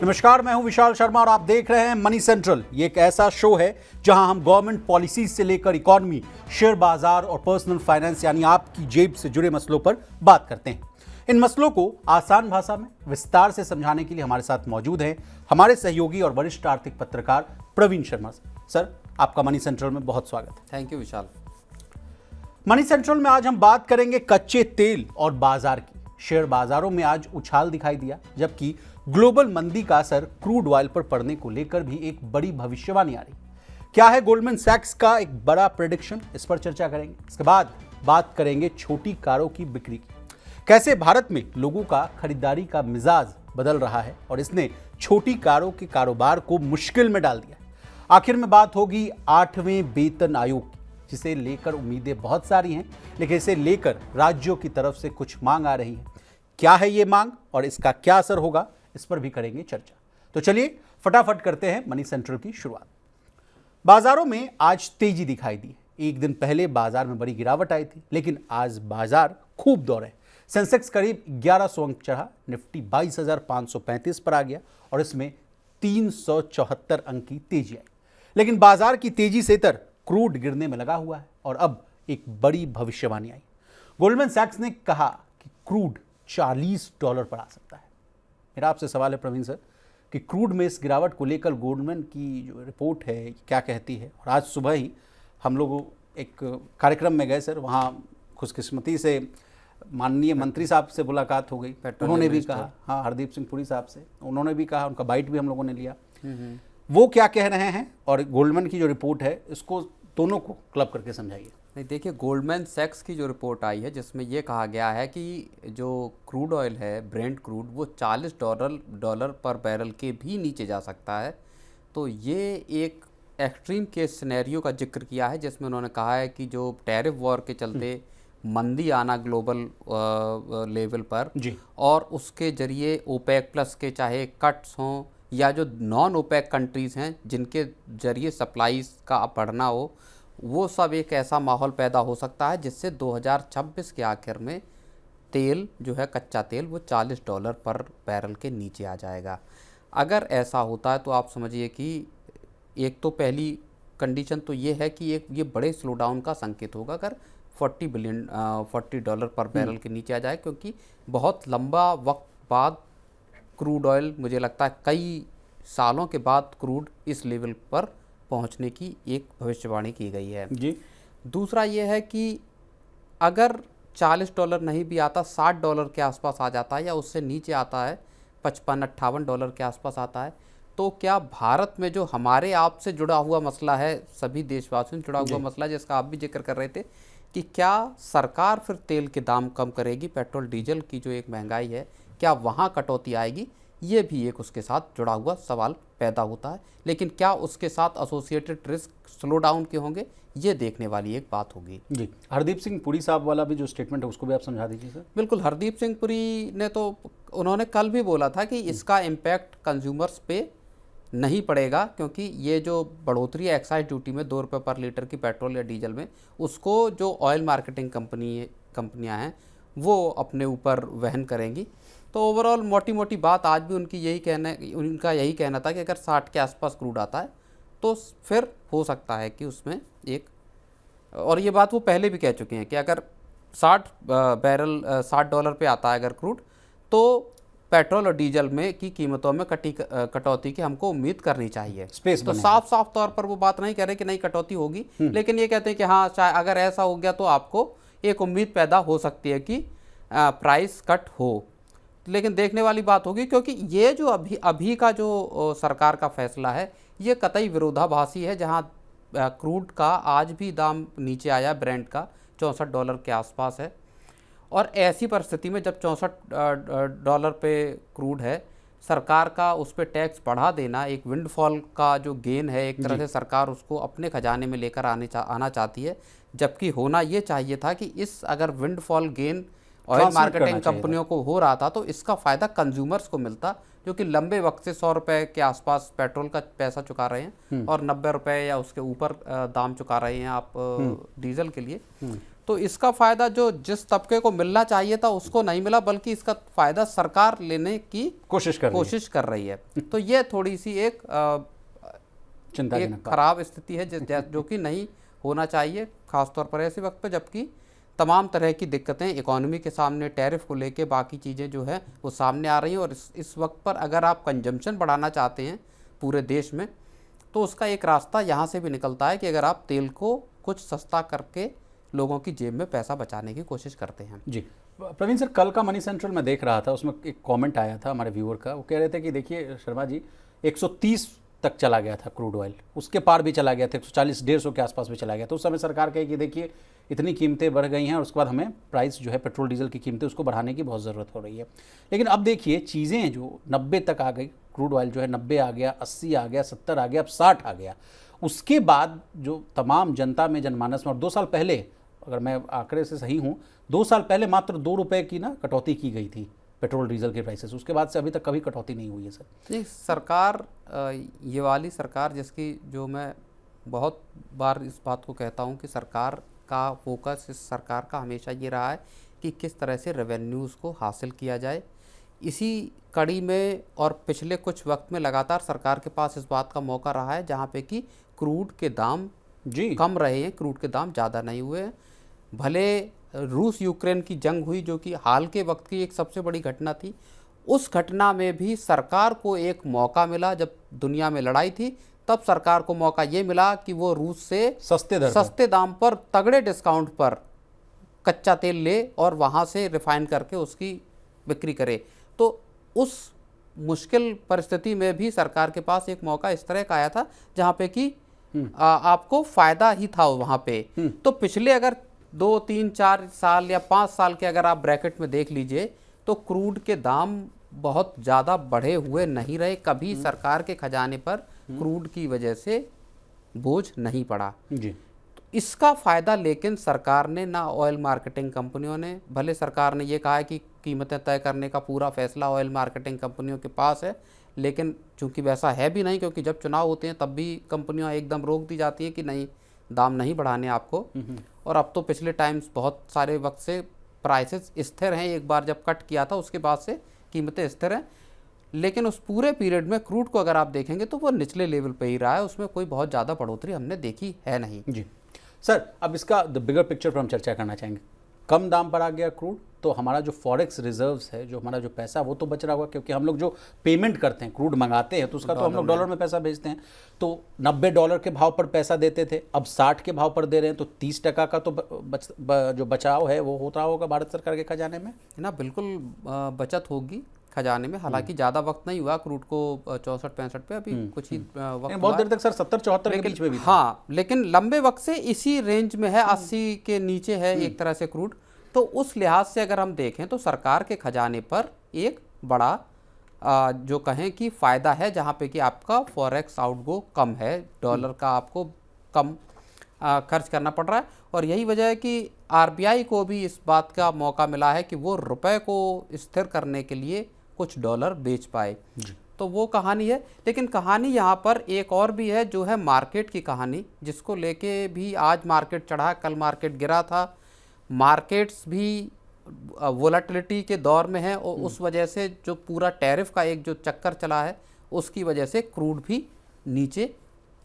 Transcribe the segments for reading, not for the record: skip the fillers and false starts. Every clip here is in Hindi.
नमस्कार, मैं हूं विशाल शर्मा और आप देख रहे हैं मनी सेंट्रल। ये एक ऐसा शो है जहां हम गवर्नमेंट पॉलिसी से लेकर इकोनॉमी, शेयर बाजार और पर्सनल फाइनेंस यानी आपकी जेब से जुड़े मसलों पर बात करते हैं। इन मसलों को आसान भाषा में विस्तार से समझाने के लिए हमारे साथ मौजूद हैं हमारे सहयोगी और वरिष्ठ आर्थिक पत्रकार प्रवीण शर्मा। सर, आपका मनी सेंट्रल में बहुत स्वागत है। Thank you Vishal. Money central में आज हम बात करेंगे कच्चे तेल और बाजार की। शेयर बाजारों में आज उछाल दिखाई दिया, जबकि ग्लोबल मंदी का असर क्रूड ऑयल पर पड़ने को लेकर भी एक बड़ी भविष्यवाणी आ रही। क्या है गोल्डमैन सैक्स का एक बड़ा प्रेडिक्शन, इस पर चर्चा करेंगे। इसके बाद बात करेंगे छोटी कारों की बिक्री की, कैसे भारत में लोगों का खरीदारी का मिजाज बदल रहा है और इसने छोटी कारों के कारोबार को मुश्किल में डाल दिया। आखिर में बात होगी 8वें वेतन आयोग की, जिसे लेकर उम्मीदें बहुत सारी हैं, लेकिन इसे लेकर राज्यों की तरफ से कुछ मांग आ रही है। क्या है ये मांग और इसका क्या असर होगा, इस पर भी करेंगे चर्चा। तो चलिए फटाफट करते हैं मनी सेंट्रल की शुरुआत। बाजारों में आज तेजी दिखाई दी। एक दिन पहले बाजार में बड़ी गिरावट आई थी, लेकिन आज बाजार खूब दौड़े। सेंसेक्स करीब 1100 अंक चढ़ा, निफ्टी 22,535 पर आ गया और इसमें 374 अंक की तेजी आई। लेकिन बाजार की तेजी से इतर क्रूड गिरने में लगा हुआ है और अब एक बड़ी भविष्यवाणी आई। गोल्डमैन सैक्स ने कहा कि क्रूड $40 पर आ सकता है। मेरा आपसे सवाल है प्रवीण सर कि क्रूड में इस गिरावट को लेकर गोल्डमैन की जो रिपोर्ट है क्या कहती है। और आज सुबह ही हम लोग एक कार्यक्रम में गए सर, वहाँ खुशकिस्मती से माननीय मंत्री साहब से मुलाकात हो गई। उन्होंने भी कहा, हाँ, हरदीप सिंह पुरी साहब से, उन्होंने भी कहा, उनका बाइट भी हम लोगों ने लिया। वो क्या कह रहे हैं और गोल्डमैन की जो रिपोर्ट है, इसको दोनों को क्लब करके समझाइए। नहीं, देखिए, गोल्डमैन सैक्स की जो रिपोर्ट आई है जिसमें ये कहा गया है कि जो क्रूड ऑयल है, ब्रेंट क्रूड, वो $40 पर बैरल के भी नीचे जा सकता है। तो ये एक एक्सट्रीम केस सिनेरियो का जिक्र किया है, जिसमें उन्होंने कहा है कि जो टैरिफ वॉर के चलते मंदी आना ग्लोबल लेवल पर जी, और उसके जरिए ओपेक प्लस के चाहे कट्स हों या जो नॉन ओपेक कंट्रीज़ हैं जिनके जरिए सप्लाईज का बढ़ना हो, वो सब एक ऐसा माहौल पैदा हो सकता है जिससे 2026 के आखिर में तेल जो है, कच्चा तेल, वो $40 पर बैरल के नीचे आ जाएगा। अगर ऐसा होता है तो आप समझिए कि एक तो पहली कंडीशन तो ये है कि एक ये बड़े स्लो डाउन का संकेत होगा अगर $40 पर बैरल के नीचे आ जाए, क्योंकि बहुत लंबा वक्त बाद क्रूड ऑयल, मुझे लगता है कई सालों के बाद क्रूड इस लेवल पर पहुंचने की एक भविष्यवाणी की गई है जी। दूसरा ये है कि अगर $40 नहीं भी आता, $60 के आसपास आ जाता है या उससे नीचे आता है, $55-58 के आसपास आता है, तो क्या भारत में जो हमारे आप से जुड़ा हुआ मसला है, सभी देशवासियों से जुड़ा हुआ मसला है जिसका आप भी जिक्र कर रहे थे, कि क्या सरकार फिर तेल के दाम कम करेगी, पेट्रोल डीजल की जो एक महंगाई है, क्या वहाँ कटौती आएगी, ये भी एक उसके साथ जुड़ा हुआ सवाल पैदा होता है। लेकिन क्या उसके साथ एसोसिएटेड रिस्क स्लो डाउन के होंगे, ये देखने वाली एक बात होगी। जी, हरदीप सिंह पुरी साहब वाला भी जो स्टेटमेंट है उसको भी आप समझा दीजिए सर। बिल्कुल, हरदीप सिंह पुरी ने तो, उन्होंने कल भी बोला था कि इसका इम्पैक्ट कंज्यूमर्स पे नहीं पड़ेगा, क्योंकि ये जो बढ़ोतरी है एक्साइज ड्यूटी में $2 पर लीटर की पेट्रोल या डीजल में, उसको जो ऑयल मार्केटिंग कंपनियां हैं वो अपने ऊपर वहन करेंगी। तो ओवरऑल मोटी मोटी बात आज भी उनका यही कहना था कि अगर 60 के आसपास क्रूड आता है तो फिर हो सकता है कि उसमें एक, और ये बात वो पहले भी कह चुके हैं कि अगर $60 पे आता है अगर क्रूड, तो पेट्रोल और डीजल में की कीमतों में कटौती की हमको उम्मीद करनी चाहिए। तो साफ तौर पर वो बात नहीं कह रहे कि नहीं कटौती होगी, लेकिन ये कहते हैं कि हाँ, अगर ऐसा हो गया तो आपको एक उम्मीद पैदा हो सकती है कि प्राइस कट हो। लेकिन देखने वाली बात होगी, क्योंकि ये जो अभी का जो सरकार का फैसला है, ये कतई विरोधाभासी है। जहां क्रूड का आज भी दाम नीचे आया, ब्रेंट का $64 के आसपास है, और ऐसी परिस्थिति में जब $64 पे क्रूड है, सरकार का उस पर टैक्स बढ़ा देना एक विंडफॉल का जो गेन है, एक तरह से सरकार उसको अपने खजाने में लेकर आना चाहती है। जबकि होना ये चाहिए था कि अगर विंडफॉल गेन ऑयल मार्केटिंग कंपनियों को हो रहा था तो इसका फ़ायदा कंज्यूमर्स को मिलता, जो कि लंबे वक्त से 100 रुपए के आसपास पेट्रोल का पैसा चुका रहे हैं और 90 रुपए या उसके ऊपर दाम चुका रहे हैं आप डीजल के लिए। तो इसका फायदा जो जिस तबके को मिलना चाहिए था उसको नहीं मिला, बल्कि इसका फायदा सरकार लेने की कोशिश कर रही है। तो ये थोड़ी सी एक खराब स्थिति है जो कि नहीं होना चाहिए, खासतौर पर ऐसे वक्त पर जबकि तमाम तरह की दिक्कतें इकोनॉमी के सामने, टैरिफ को लेके बाकी चीज़ें जो है वो सामने आ रही हैं। और इस वक्त पर अगर आप कंजम्पशन बढ़ाना चाहते हैं पूरे देश में, तो उसका एक रास्ता यहाँ से भी निकलता है कि अगर आप तेल को कुछ सस्ता करके लोगों की जेब में पैसा बचाने की कोशिश करते हैं। जी प्रवीण सर, कल का मनी सेंट्रल में देख रहा था, उसमें एक कमेंट आया था हमारे व्यूअर का। वो कह रहे थे कि देखिए शर्मा जी 130 तक चला गया था क्रूड ऑयल, उसके पार भी चला गया था, 140 150 के आसपास भी चला गया। तो उस समय सरकार कहे कि देखिए इतनी कीमतें बढ़ गई हैं और उसके बाद हमें प्राइस जो है पेट्रोल डीजल की कीमतें उसको बढ़ाने की बहुत ज़रूरत हो रही है। लेकिन अब देखिए चीज़ें जो 90 तक आ गई, क्रूड ऑयल जो है 90 आ गया, 80 आ गया, 70 आ गया, अब 60 आ गया। उसके बाद जो तमाम जनता में, जनमानस में, और 2 साल पहले, अगर मैं आंकड़े से सही हूँ, 2 साल पहले मात्र 2 रुपये की ना कटौती की गई थी पेट्रोल डीजल के प्राइसेस। उसके बाद से अभी तक कभी कटौती नहीं हुई है सर। नहीं, सरकार ये वाली सरकार जिसकी, जो मैं बहुत बार इस बात को कहता हूँ कि सरकार का फोकस, इस सरकार का हमेशा ये रहा है कि किस तरह से रेवेन्यूज़ को हासिल किया जाए। इसी कड़ी में और पिछले कुछ वक्त में लगातार सरकार के पास इस बात का मौका रहा है जहाँ पे कि क्रूड के दाम कम रहे हैं, क्रूड के दाम ज़्यादा नहीं हुए हैं। भले रूस यूक्रेन की जंग हुई जो कि हाल के वक्त की एक सबसे बड़ी घटना थी, उस घटना में भी सरकार को एक मौका मिला। जब दुनिया में लड़ाई थी तब सरकार को मौका ये मिला कि वो रूस से सस्ते दाम पर, तगड़े डिस्काउंट पर कच्चा तेल ले और वहाँ से रिफाइन करके उसकी बिक्री करे। तो उस मुश्किल परिस्थिति में भी सरकार के पास एक मौका इस तरह का आया था जहाँ पे कि आपको फ़ायदा ही था वहाँ पे। तो पिछले अगर 2, 3, 4 साल या 5 साल के अगर आप ब्रैकेट में देख लीजिए तो क्रूड के दाम बहुत ज़्यादा बढ़े हुए नहीं रहे। कभी सरकार के खजाने पर क्रूड की वजह से बोझ नहीं पड़ा जी। तो इसका फ़ायदा लेकिन सरकार ने ना, ऑयल मार्केटिंग कंपनियों ने, भले सरकार ने ये कहा है कि कीमतें तय करने का पूरा फैसला ऑयल मार्केटिंग कंपनियों के पास है, लेकिन चूंकि वैसा है भी नहीं, क्योंकि जब चुनाव होते हैं तब भी कंपनियां एकदम रोक दी जाती हैं कि नहीं, दाम नहीं बढ़ाने आपको। और अब तो पिछले टाइम्स बहुत सारे वक्त से प्राइसेस स्थिर हैं। एक बार जब कट किया था उसके बाद से कीमतें स्थिर हैं, लेकिन उस पूरे पीरियड में क्रूड को अगर आप देखेंगे तो वो निचले लेवल पे ही रहा है, उसमें कोई बहुत ज़्यादा बढ़ोतरी हमने देखी है नहीं जी। सर, अब इसका द बिगर पिक्चर पर हम चर्चा करना चाहेंगे। कम दाम पर आ गया क्रूड, तो हमारा जो फॉरेक्स रिजर्व्स है, जो हमारा जो पैसा, वो तो बच रहा होगा, क्योंकि हम लोग जो पेमेंट करते हैं, क्रूड मंगाते हैं, तो उसका तो हम लोग डॉलर में पैसा भेजते हैं। तो $90 के भाव पर पैसा देते थे, अब 60 के भाव पर दे रहे हैं, तो 30% का तो जो बचाव है वो होता होगा भारत सरकार के खजाने में ना। बिल्कुल बचत होगी खजाने में। हालांकि ज़्यादा वक्त नहीं हुआ क्रूड को 64-65 पे, अभी कुछ ही वक्त, बहुत देर तक सर 70-74 के बीच में भी। हाँ, लेकिन लंबे वक्त से इसी रेंज में है, 80 के नीचे है एक तरह से क्रूड। तो उस लिहाज से अगर हम देखें तो सरकार के खजाने पर एक बड़ा जो कहें कि फ़ायदा है, जहाँ पे कि आपका फॉरेक्स आउटगो कम है, डॉलर का आपको कम खर्च करना पड़ रहा है। और यही वजह है कि आरबीआई को भी इस बात का मौका मिला है कि वो रुपए को स्थिर करने के लिए कुछ डॉलर बेच पाए। तो वो कहानी है। लेकिन कहानी यहाँ पर एक और भी है, जो है मार्केट की कहानी, जिसको लेके भी आज मार्केट चढ़ा, कल मार्केट गिरा था। मार्केट्स भी वोलेटिलिटी के दौर में है और उस वजह से जो पूरा टैरिफ का एक जो चक्कर चला है उसकी वजह से क्रूड भी नीचे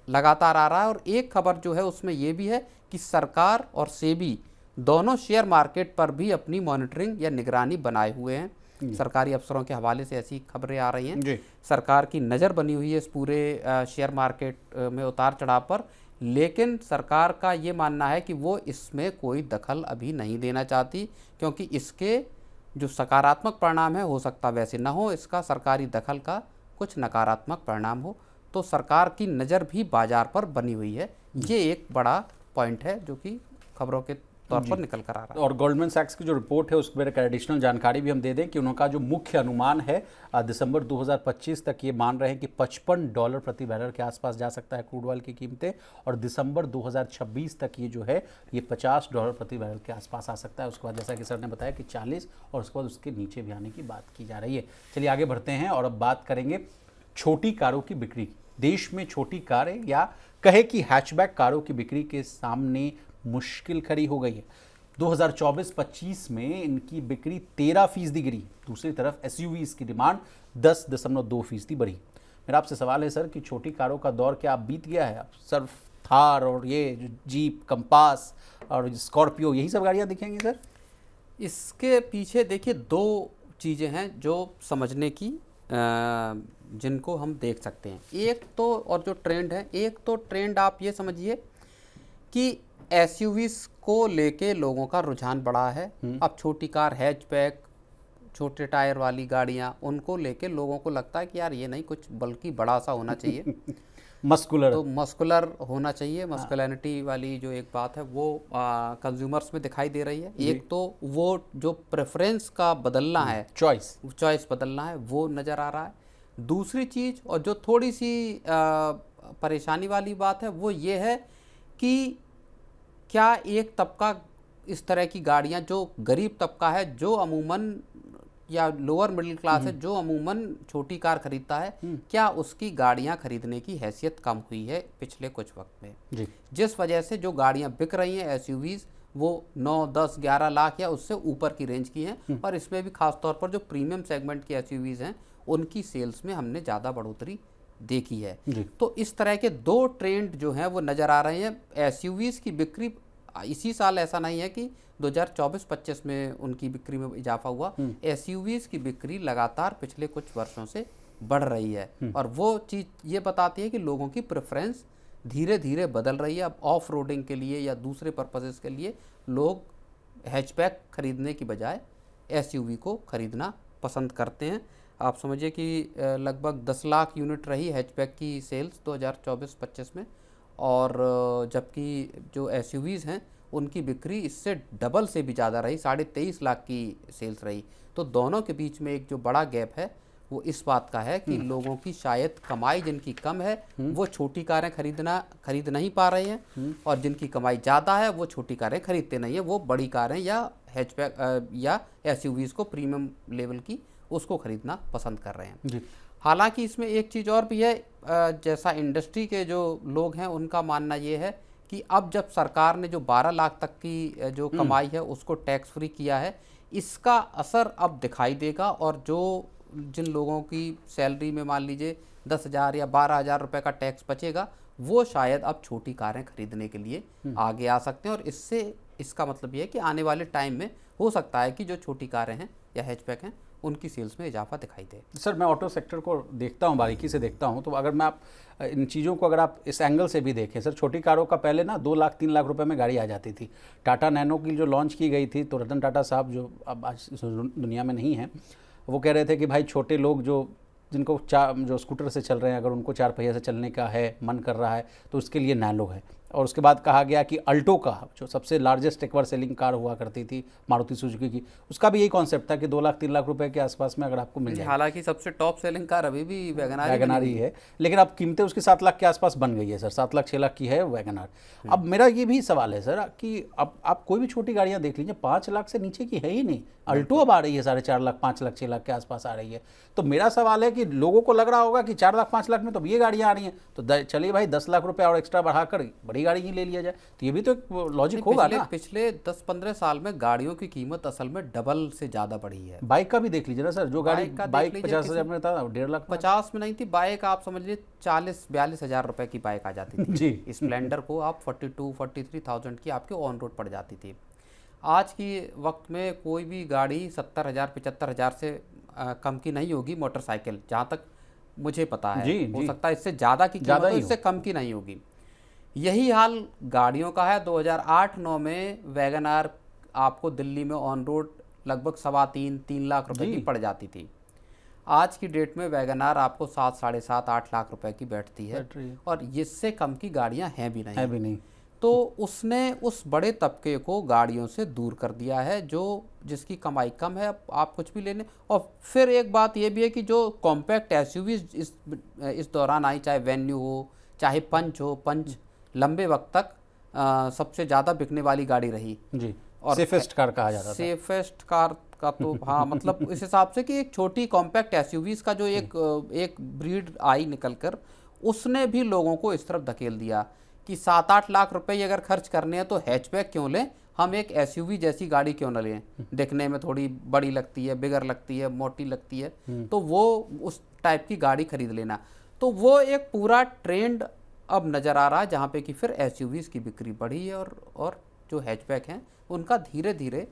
लगातार आ रहा है। और एक खबर जो है उसमें ये भी है कि सरकार और सेबी दोनों शेयर मार्केट पर भी अपनी मॉनिटरिंग या निगरानी बनाए हुए हैं। सरकारी अफसरों के हवाले से ऐसी खबरें आ रही हैं। सरकार की नज़र बनी हुई है इस पूरे शेयर मार्केट में उतार चढ़ाव पर, लेकिन सरकार का ये मानना है कि वो इसमें कोई दखल अभी नहीं देना चाहती, क्योंकि इसके जो सकारात्मक परिणाम है हो सकता वैसे ना हो, इसका सरकारी दखल का कुछ नकारात्मक परिणाम हो। तो सरकार की नज़र भी बाजार पर बनी हुई है। ये एक बड़ा पॉइंट है जो कि खबरों के तौर पर निकल कर आ रहा है। और गोल्डमैन सैक्स की जो रिपोर्ट है उसमें एक एडिशनल जानकारी भी हम दे दें कि उनका जो मुख्य अनुमान है दिसंबर 2025 तक ये मान रहे हैं कि $55 प्रति बैरल के आसपास जा सकता है क्रूड ऑयल की कीमतें, और दिसंबर 2026 तक ये जो है ये $50 प्रति बैरल के आसपास आ सकता है। उसके बाद जैसा कि सर ने बताया कि 40 और उसके बाद उसके नीचे भी आने की बात की जा रही है। चलिए आगे बढ़ते हैं और अब बात करेंगे छोटी कारों की बिक्री। देश में छोटी कारें या कहे कि हैचबैक कारों की बिक्री के सामने मुश्किल खड़ी हो गई है। 2024-25 में इनकी बिक्री 13% गिरी। दूसरी तरफ एसयूवीज की डिमांड 10.2% बढ़ी। मेरा आपसे सवाल है सर कि छोटी कारों का दौर क्या अब बीत गया है? अब सिर्फ थार और ये जो जीप, कंपास और स्कॉर्पियो यही सब गाड़ियां दिखेंगी सर? इसके पीछे देखिए दो चीज़ें हैं जो समझने की, जिनको हम देख सकते हैं। एक तो और जो ट्रेंड है, एक तो ट्रेंड आप ये समझिए कि एसयूवीज को लेके लोगों का रुझान बढ़ा है। अब छोटी कार, हैचबैक, छोटे टायर वाली गाड़ियां, उनको लेके लोगों को लगता है कि यार ये नहीं, कुछ बल्कि बड़ा सा होना चाहिए मस्कुलर, तो मस्कुलर होना चाहिए। मस्कुलैरिटी वाली जो एक बात है वो कंज्यूमर्स में दिखाई दे रही है। एक तो वो जो प्रेफरेंस का बदलना है, चॉइस बदलना है, वो नज़र आ रहा है। दूसरी चीज़ और जो थोड़ी सी परेशानी वाली बात है वो ये है कि क्या एक तबका इस तरह की गाड़ियां, जो गरीब तबका है, जो अमूमन या लोअर मिडिल क्लास है, जो अमूमन छोटी कार खरीदता है, क्या उसकी गाड़ियां खरीदने की हैसियत कम हुई है पिछले कुछ वक्त में जी। जिस वजह से जो गाड़ियां बिक रही हैं एसयूवीज वो 9, 10, 11 लाख या उससे ऊपर की रेंज की हैं। और इसमें भी खासतौर पर जो प्रीमियम सेगमेंट की एसयूवीज हैं उनकी सेल्स में हमने ज़्यादा बढ़ोतरी देखी है। तो इस तरह के दो ट्रेंड जो हैं वो नज़र आ रहे हैं। एसयूवीज की बिक्री इसी साल ऐसा नहीं है कि 2024-25 में उनकी बिक्री में इजाफा हुआ। एसयूवीज की बिक्री लगातार पिछले कुछ वर्षों से बढ़ रही है और वो चीज़ ये बताती है कि लोगों की प्रेफरेंस धीरे धीरे बदल रही है। अब ऑफ रोडिंग के लिए या दूसरे पर्पसेस के लिए लोग हैचबैक खरीदने की बजाय एसयूवी को खरीदना पसंद करते हैं। आप समझिए कि लगभग 10 लाख यूनिट रही हैचबैक की सेल्स 2024-25 में, और जबकि जो एसयूवीज़ हैं उनकी बिक्री इससे डबल से भी ज़्यादा रही, 23.5 लाख की सेल्स रही। तो दोनों के बीच में एक जो बड़ा गैप है वो इस बात का है कि लोगों की शायद कमाई जिनकी कम है वो छोटी कारें खरीद नहीं पा रहे हैं, और जिनकी कमाई ज़्यादा है वो छोटी कारें खरीदते नहीं है, वो बड़ी कारें या हैचबैक या एसयूवीज़ को प्रीमियम लेवल की उसको खरीदना पसंद कर रहे हैं। हालांकि इसमें एक चीज़ और भी है, जैसा इंडस्ट्री के जो लोग हैं उनका मानना ये है कि अब जब सरकार ने जो 12 लाख तक की जो कमाई है उसको टैक्स फ्री किया है, इसका असर अब दिखाई देगा। और जो जिन लोगों की सैलरी में मान लीजिए 10,000 या 12,000 रुपये का टैक्स बचेगा, वो शायद अब छोटी कारें खरीदने के लिए आगे आ सकते हैं। और इससे इसका मतलब ये है कि आने वाले टाइम में हो सकता है कि जो छोटी कारें हैं या हैचबैक हैं उनकी सेल्स में इजाफा दिखाई दे। सर मैं ऑटो सेक्टर को देखता हूँ, बारीकी से देखता हूँ, तो अगर मैं आप इन चीज़ों को अगर आप इस एंगल से भी देखें सर, छोटी कारों का पहले ना 2 लाख 3 लाख रुपए में गाड़ी आ जाती थी। टाटा नैनो की जो लॉन्च की गई थी तो रतन टाटा साहब जो अब आज इस दुनिया में नहीं है, वो कह रहे थे कि भाई छोटे लोग जिनको जो स्कूटर से चल रहे हैं, अगर उनको 4 पहिया से चलने का है, मन कर रहा है, तो उसके लिए नैनो है। और उसके बाद कहा गया कि अल्टो का जो सबसे लार्जेस्ट एक बार सेलिंग कार हुआ करती थी मारुति सुजुकी की, उसका भी यही कॉन्सेप्ट था कि 2 लाख 3 लाख रुपए के आसपास में अगर आपको मिल जाए। हालांकि सबसे टॉप सेलिंग कार अभी भी वैगनार ही है, लेकिन अब कीमतें उसकी 7 लाख के आसपास बन गई है सर, 7 लाख 6 लाख की है वैगनार। अब मेरा ये भी सवाल है सर कि अब आप कोई भी छोटी गाड़ियाँ देख लीजिए 5 लाख से नीचे की है ही नहीं। अल्टो अब आ रही है 4.5 लाख, 5 लाख 6 लाख के आसपास आ रही है। तो मेरा सवाल है कि लोगों को लग रहा होगा कि 4 लाख 5 लाख में तो ये गाड़ियाँ आ रही हैं, तो चलिए भाई 10 लाख रुपए और एक्स्ट्रा बढ़ाकर बड़ी गाड़ी ही ले लिया जाए। तो ये भी तो एक लॉजिक होगा ना। पिछले 10-15 साल में गाड़ियों की कीमत असल में डबल से ज़्यादा बढ़ी है। बाइक का भी देख लीजिए ना सर, जो गाड़ी बाइक 50,000 में था 1.5 लाख 50 में नहीं थी बाइक, आप समझ लीजिए 40-42 हज़ार रुपए की बाइक आ जाती थी जी। स्प्लेंडर को आप 42-43,000 की आपके ऑन रोड पड़ जाती थी। आज की वक्त में कोई भी गाड़ी 70,000-75,000 से कम की नहीं होगी। मोटरसाइकिल जहाँ तक मुझे पता है, हो सकता है इससे ज़्यादा की कीमत हो, इससे कम की नहीं होगी। यही हाल गाड़ियों का है। 2008-9 में वैगनार आपको दिल्ली में ऑन रोड लगभग 2.25-3 लाख रुपए की पड़ जाती थी। आज की डेट में वैगनार आपको 7, 7.5, 8 लाख रुपए की बैठती है, और इससे कम की गाड़ियां हैं भी नहीं। तो उसने उस बड़े तबके को गाड़ियों से दूर कर दिया है, जो जिसकी कमाई कम है, आप कुछ भी लेने। और फिर एक बात ये भी है कि जो कॉम्पैक्ट एसयूवी इस दौरान आई, चाहे वेन्यू हो चाहे पंच हो, पंच लंबे वक्त तक सबसे ज़्यादा बिकने वाली गाड़ी रही जी, और सेफेस्ट कार कहा जाता था। सेफेस्ट कार का तो हाँ मतलब इस हिसाब से कि एक छोटी कॉम्पैक्ट एसयूवीज का जो एक ब्रीड आई निकलकर, उसने भी लोगों को इस तरफ धकेल दिया कि 7-8 लाख रुपए अगर खर्च करने हैं तो हैचबैक क्यों लें, हम एक एसयूवी जैसी गाड़ी क्यों न लें, दिखने में थोड़ी बड़ी लगती है, बिगर लगती है, मोटी लगती है, तो वो उस टाइप की गाड़ी खरीद लेना। तो वो एक पूरा ट्रेंड अब नज़र आ रहा है जहाँ पे कि फिर एसयूवीज की बिक्री बढ़ी है और जो हैचबैक हैं उनका धीरे धीरे।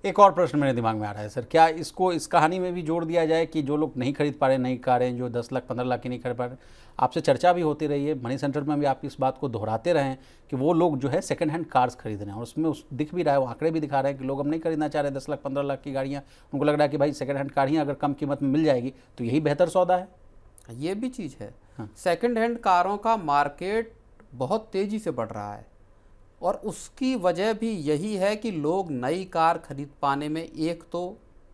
एक और प्रश्न मेरे दिमाग में आ रहा है सर, क्या इसको इस कहानी में भी जोड़ दिया जाए कि जो लोग नहीं खरीद पा रहे नई कारें, जो 10 लाख 15 लाख की नहीं खरीद पा रहे, आपसे चर्चा भी होती रही है, मनी सेंटर में भी आप इस बात को दोहराते रहे हैं कि वो लोग जो है सेकंड हैंड कार्स खरीद रहे हैं, और उसमें दिख भी रहा है, वो आंकड़े भी दिखा रहे हैं कि लोग अब नहीं खरीदना चाह रहे 10 लाख 15 लाख की गाड़ियाँ। उनको लग रहा है कि भाई सेकंड हैंड कार ही अगर कम कीमत में मिल जाएगी तो यही बेहतर सौदा है। ये भी चीज़ है, सेकंड हैंड कारों का मार्केट बहुत तेज़ी से बढ़ रहा है, और उसकी वजह भी यही है कि लोग नई कार खरीद पाने में एक तो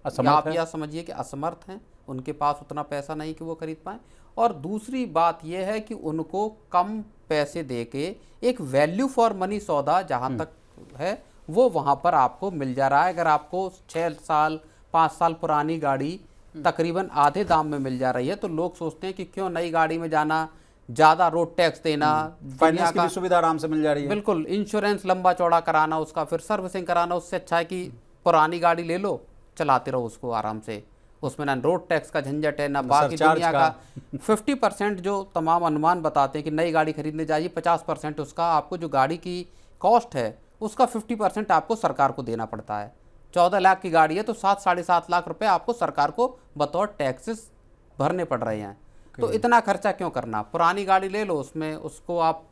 आप या समझिए कि असमर्थ हैं, उनके पास उतना पैसा नहीं कि वो खरीद पाएँ, और दूसरी बात यह है कि उनको कम पैसे देके एक वैल्यू फॉर मनी सौदा जहाँ तक है वो वहाँ पर आपको मिल जा रहा है। अगर आपको 6 साल 5 साल पुरानी गाड़ी तकरीबन आधे दाम में मिल जा रही है तो लोग सोचते हैं कि क्यों नई गाड़ी में जाना, ज़्यादा रोड टैक्स देना, फाइनेंस की भी सुविधा आराम से मिल जा रही है, बिल्कुल इंश्योरेंस लंबा चौड़ा कराना, उसका फिर सर्विसिंग कराना, उससे अच्छा है कि पुरानी गाड़ी ले लो, चलाते रहो उसको आराम से, उसमें ना रोड टैक्स का झंझट है ना बाकी दुनिया का। 50% जो तमाम अनुमान बताते हैं कि नई गाड़ी खरीदने जाइए 50% उसका आपको जो गाड़ी की कॉस्ट है उसका 50% आपको सरकार को देना पड़ता है। 14 लाख की गाड़ी है तो 7-7.5 लाख रुपए आपको सरकार को बतौर टैक्सेस भरने पड़ रहे हैं। तो इतना खर्चा क्यों करना, पुरानी गाड़ी ले लो, उसमें उसको आप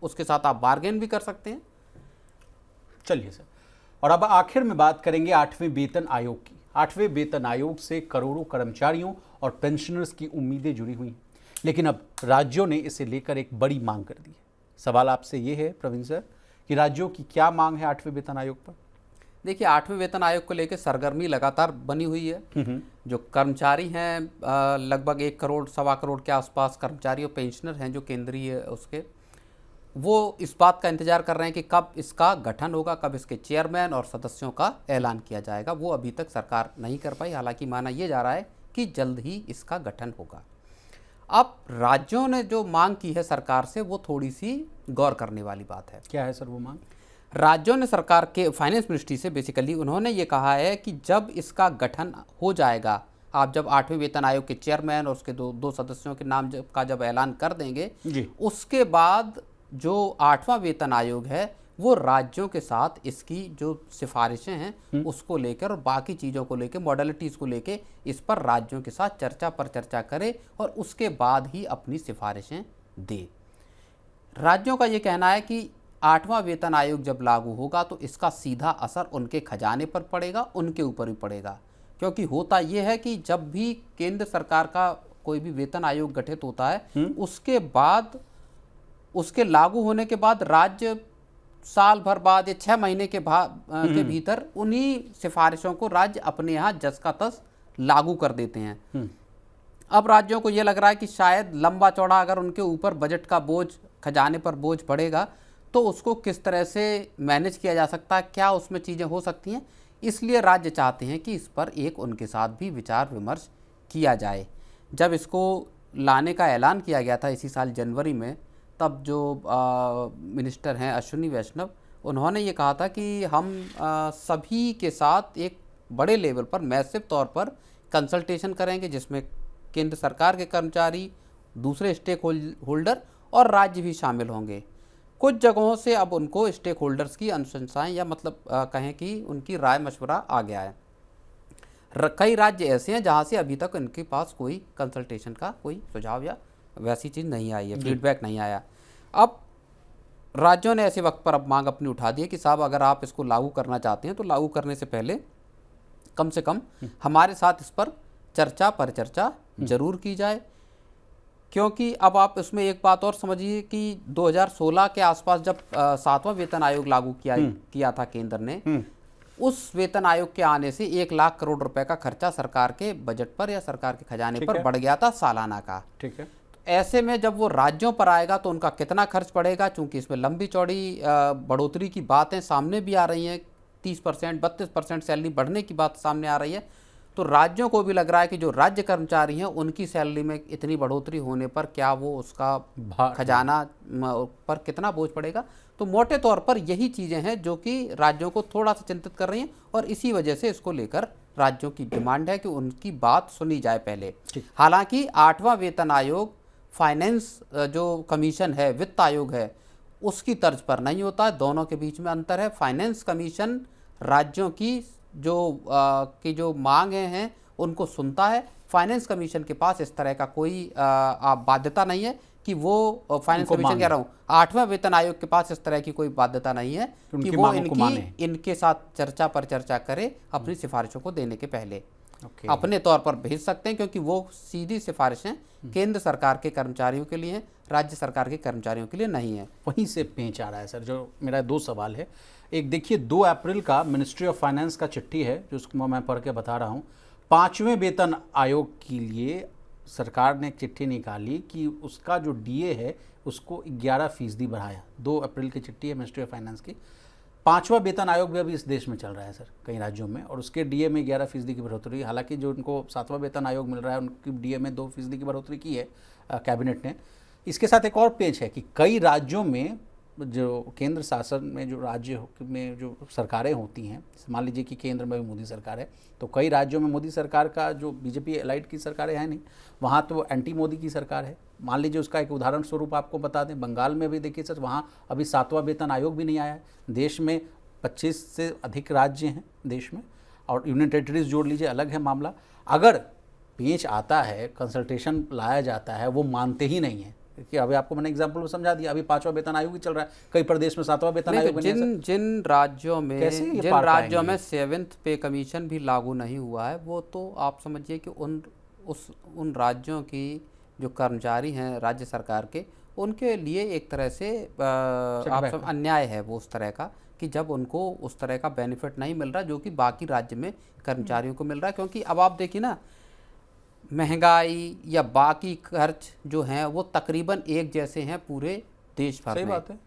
उसके साथ आप बार्गेन भी कर सकते हैं। चलिए सर, और अब आखिर में बात करेंगे 8वें वेतन आयोग की। 8वें वेतन आयोग से करोड़ों कर्मचारियों और पेंशनर्स की उम्मीदें जुड़ी हुई हैं, लेकिन अब राज्यों ने इसे लेकर एक बड़ी मांग कर दी है। सवाल आपसे ये है प्रवीण सर कि राज्यों की क्या मांग है 8वें वेतन आयोग पर? देखिए, 8वें वेतन आयोग को लेकर सरगर्मी लगातार बनी हुई है। जो कर्मचारी हैं लगभग 1 करोड़ 1.25 करोड़ के आसपास कर्मचारी और पेंशनर हैं जो केंद्रीय उसके, वो इस बात का इंतजार कर रहे हैं कि कब इसका गठन होगा, कब इसके चेयरमैन और सदस्यों का ऐलान किया जाएगा। वो अभी तक सरकार नहीं कर पाई, हालांकि माना यह जा रहा है कि जल्द ही इसका गठन होगा। अब राज्यों ने जो मांग की है सरकार से वो थोड़ी सी गौर करने वाली बात है। क्या है सर वो मांग? राज्यों ने सरकार के फाइनेंस मिनिस्ट्री से बेसिकली उन्होंने ये कहा है कि जब इसका गठन हो जाएगा, आप जब 8वें वेतन आयोग के चेयरमैन और उसके दो सदस्यों के नाम जब ऐलान कर देंगे जी, उसके बाद जो 8वां वेतन आयोग है वो राज्यों के साथ इसकी जो सिफारिशें हैं उसको लेकर और बाकी चीज़ों को लेकर, मॉडलिटीज़ को लेकर इस पर राज्यों के साथ चर्चा करे और उसके बाद ही अपनी सिफारिशें दे। राज्यों का ये कहना है कि 8वां वेतन आयोग जब लागू होगा तो इसका सीधा असर उनके खजाने पर पड़ेगा, उनके ऊपर भी पड़ेगा, क्योंकि होता यह है कि जब भी केंद्र सरकार का कोई भी वेतन आयोग गठित होता है उसके बाद, उसके लागू होने के बाद राज्य साल भर बाद या 6 महीने के भीतर उन्हीं सिफारिशों को राज्य अपने यहाँ जस का तस लागू कर देते हैं। अब राज्यों को ये लग रहा है कि शायद लंबा चौड़ा अगर उनके ऊपर बजट का बोझ, खजाने पर बोझ पड़ेगा तो उसको किस तरह से मैनेज किया जा सकता है, क्या उसमें चीज़ें हो सकती हैं। इसलिए राज्य चाहते हैं कि इस पर एक उनके साथ भी विचार विमर्श किया जाए। जब इसको लाने का ऐलान किया गया था इसी साल जनवरी में, तब जो मिनिस्टर हैं अश्विनी वैष्णव, उन्होंने ये कहा था कि हम सभी के साथ एक बड़े लेवल पर मैसिव तौर पर कंसल्टेशन करेंगे जिसमें केंद्र सरकार के कर्मचारी, दूसरे स्टेक होल्डर और राज्य भी शामिल होंगे। कुछ जगहों से अब उनको स्टेक होल्डर्स की अनुशंसाएं या मतलब कहें कि उनकी राय मशवरा आ गया है। कई राज्य ऐसे हैं जहां से अभी तक उनके पास कोई कंसल्टेशन का कोई सुझाव या वैसी चीज़ नहीं आई है, फीडबैक नहीं आया। अब राज्यों ने ऐसे वक्त पर अब मांग अपनी उठा दी है कि साहब अगर आप इसको लागू करना चाहते हैं तो लागू करने से पहले कम से कम हमारे साथ इस पर चर्चा परिचर्चा जरूर की जाए। क्योंकि अब आप इसमें एक बात और समझिए कि 2016 के आसपास जब 7वां वेतन आयोग लागू किया था केंद्र ने, उस वेतन आयोग के आने से 1 लाख करोड़ रुपए का खर्चा सरकार के बजट पर या सरकार के खजाने पर बढ़ गया था सालाना का। ठीक है। ऐसे में जब वो राज्यों पर आएगा तो उनका कितना खर्च पड़ेगा, चूंकि इसमें लंबी चौड़ी बढ़ोतरी की बातें सामने भी आ रही हैं, 30% 32% सैलरी बढ़ने की बात सामने आ रही है, तो राज्यों को भी लग रहा है कि जो राज्य कर्मचारी हैं उनकी सैलरी में इतनी बढ़ोतरी होने पर क्या वो उसका खजाना पर कितना बोझ पड़ेगा। तो मोटे तौर पर यही चीज़ें हैं जो कि राज्यों को थोड़ा सा चिंतित कर रही हैं, और इसी वजह से इसको लेकर राज्यों की डिमांड है कि उनकी बात सुनी जाए पहले। हालांकि 8वां वेतन आयोग फाइनेंस जो कमीशन है, वित्त आयोग है, उसकी तर्ज पर नहीं होता है, दोनों के बीच में अंतर है। फाइनेंस कमीशन राज्यों की जो मांगें हैं उनको सुनता है। फाइनेंस कमीशन के पास इस तरह का कोई बाध्यता नहीं है कि वो फाइनेंस कमीशन कह रहा हूँ, 8वां वेतन आयोग के पास इस तरह की कोई बाध्यता नहीं है कि वो इनके साथ चर्चा पर चर्चा करे अपनी सिफारिशों को देने के पहले। अपने तौर पर भेज सकते हैं, क्योंकि वो सीधी सिफारिशें केंद्र सरकार के कर्मचारियों के लिए हैं, राज्य सरकार के कर्मचारियों के लिए नहीं है। वहीं से पेंच आ रहा है सर। जो मेरा 2 सवाल है, एक देखिए 2 अप्रैल का मिनिस्ट्री ऑफ फाइनेंस का चिट्ठी है जिसको मैं पढ़ के बता रहा हूँ। 5वें वेतन आयोग के लिए सरकार ने एक चिट्ठी निकाली कि उसका जो डीए है उसको 11% बढ़ाया। 2 अप्रैल की चिट्ठी है मिनिस्ट्री ऑफ फाइनेंस की। 5वां वेतन आयोग भी अभी इस देश में चल रहा है सर कई राज्यों में, और उसके डीए में 11% की बढ़ोतरी। हालांकि जो उनको 7वां वेतन आयोग मिल रहा है उनकी डीए में 2% की बढ़ोतरी की है कैबिनेट ने। इसके साथ एक और पेच है कि कई राज्यों में जो केंद्र शासन में जो राज्य में जो सरकारें होती हैं, मान लीजिए कि केंद्र में भी मोदी सरकार है, तो कई राज्यों में मोदी सरकार का जो बीजेपी एलाइड की सरकारें हैं नहीं, वहाँ तो एंटी मोदी की सरकार है। मान लीजिए उसका एक उदाहरण स्वरूप आपको बता दें, बंगाल में भी देखिए सर, वहाँ अभी 7वां वेतन आयोग भी नहीं आया है। देश में 25 से अधिक राज्य हैं देश में, और यूनियन टेरिटरीज जोड़ लीजिए, अलग है मामला। अगर पेच आता है, कंसल्टेशन लाया जाता है, वो मानते ही नहीं है कि अभी आपको मैंने एग्जांपल में समझा दिया, अभी 5वां वेतन आयोग ही चल रहा है, कई प्रदेश में 7वां वेतन आयोग बन गया। जिन राज्यों में 7th पे कमीशन भी लागू नहीं हुआ है, वो तो आप समझिए कि उन राज्यों की जो कर्मचारी हैं राज्य सरकार के, उनके लिए एक तरह से आप अन्याय है वो उस तरह का, कि जब उनको उस तरह का बेनिफिट नहीं मिल रहा जो कि बाकी राज्य में कर्मचारियों को मिल रहा है। क्योंकि अब आप देखिए ना, महंगाई या बाकी खर्च जो हैं वो तकरीबन एक जैसे हैं पूरे देश भर में। सही बात है।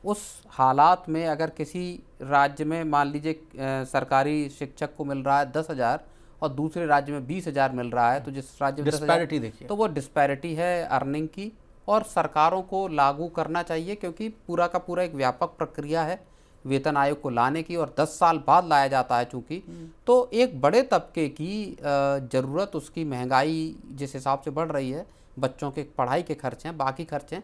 उस हालात में अगर किसी राज्य में मान लीजिए सरकारी शिक्षक को मिल रहा है 10,000 और दूसरे राज्य में 20,000 मिल रहा है, तो जिस राज्य में डिस्पैरिटी देखिए, तो वो डिस्पैरिटी है अर्निंग की, और सरकारों को लागू करना चाहिए, क्योंकि पूरा का पूरा एक व्यापक प्रक्रिया है वेतन आयोग को लाने की, और 10 साल बाद लाया जाता है चूंकि, तो एक बड़े तबके की ज़रूरत, उसकी महंगाई जिस हिसाब से बढ़ रही है, बच्चों के पढ़ाई के खर्च हैं, बाकी खर्च हैं,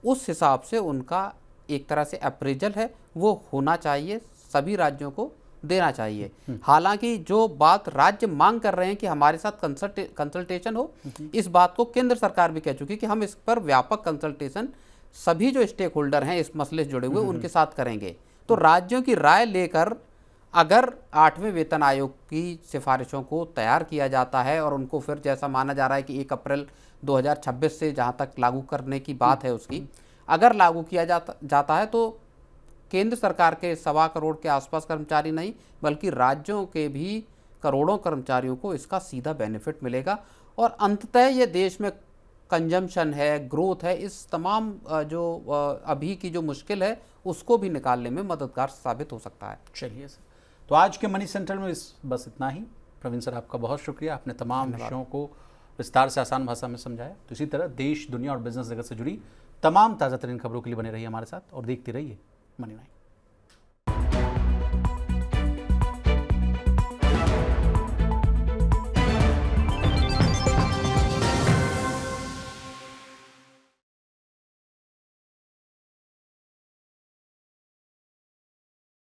उस हिसाब से उनका एक तरह से अप्रेजल है वो होना चाहिए, सभी राज्यों को देना चाहिए। हालांकि जो बात राज्य मांग कर रहे हैं कि हमारे साथ कंसल्टेशन हो, इस बात को केंद्र सरकार भी कह चुकी कि हम इस पर व्यापक कंसल्टेशन सभी जो स्टेक होल्डर हैं इस मसले से जुड़े हुए उनके साथ करेंगे। तो राज्यों की राय लेकर अगर 8वें वेतन आयोग की सिफारिशों को तैयार किया जाता है, और उनको फिर जैसा माना जा रहा है कि 1 अप्रैल 2026 से जहां तक लागू करने की बात है उसकी, अगर लागू किया जाता है तो केंद्र सरकार के 1.25 करोड़ के आसपास कर्मचारी नहीं, बल्कि राज्यों के भी करोड़ों कर्मचारियों को इसका सीधा बेनिफिट मिलेगा, और अंततः ये देश में कंजम्पशन है, ग्रोथ है, इस तमाम जो अभी की जो मुश्किल है उसको भी निकालने में मददगार साबित हो सकता है। चलिए सर, तो आज के मनी सेंट्रल में बस इतना ही। प्रवीण सर, आपका बहुत शुक्रिया, आपने तमाम विषयों को विस्तार से आसान भाषा में समझाया। तो इसी तरह देश, दुनिया और बिजनेस जगत से जुड़ी तमाम ताज़ा तरीन खबरों के लिए बने रहिए हमारे साथ, और देखते रहिए मनी 9।